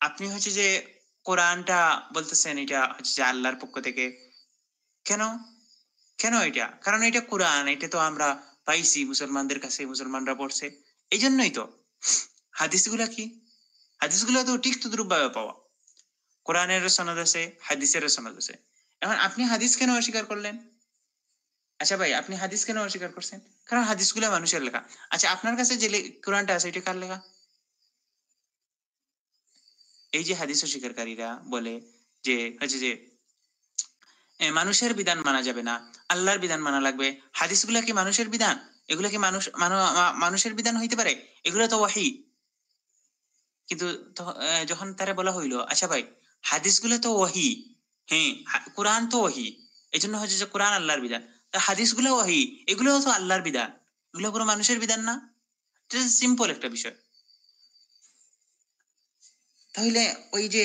আপনি হচ্ছে যে কোরআনটা বলতেছেন এটা হচ্ছে যে আল্লাহর পক্ষ থেকে। কেন? কেন এটা? কারণ এটা কোরআন। এটা তো আমরা পাইছি মুসলমানদের কাছে, মুসলমানরা পড়ছে। এইজন্যই তো। হাদিসগুলা কি? হাদিসগুলা তো ঠিক তদ্রুপভাবে পাওয়া। কোরআনেরও সনদ আছে, হাদিসেরও সনদ আছে। এখন আপনি হাদিস কেন অস্বীকার করলেন? আচ্ছা ভাই, আপনি হাদিস কেন অস্বীকার করছেন? কারণ হাদিসগুলা মানুষের লেখা। আচ্ছা, আপনার কাছে যে কোরআনটা আছে এটা কার লেখা? এই যে হাদিস অস্বীকারীরা বলে যে হচ্ছে যে মানুষের বিধান মানা যাবে না, আল্লাহর বিধান মানা লাগবে। হাদিসগুলা কি মানুষের বিধান? এগুলা কি মানুষের বিধান হইতে পারে? এগুলো তো ওয়াহী। কিন্তু যখন তারা বলা হইলো, আচ্ছা ভাই, হাদিসগুলো তো ওয়াহী। হ্যাঁ, কোরআন তো ওয়াহী। এজন্য হচ্ছে যে কোরআন আল্লাহর বিধান। তা হাদিসগুলো ওয়াহী, এগুলোও তো আল্লাহর বিধান। এগুলো কোনো মানুষের বিধান না। এটা সিম্পল একটা বিষয়। তাহলে ওই যে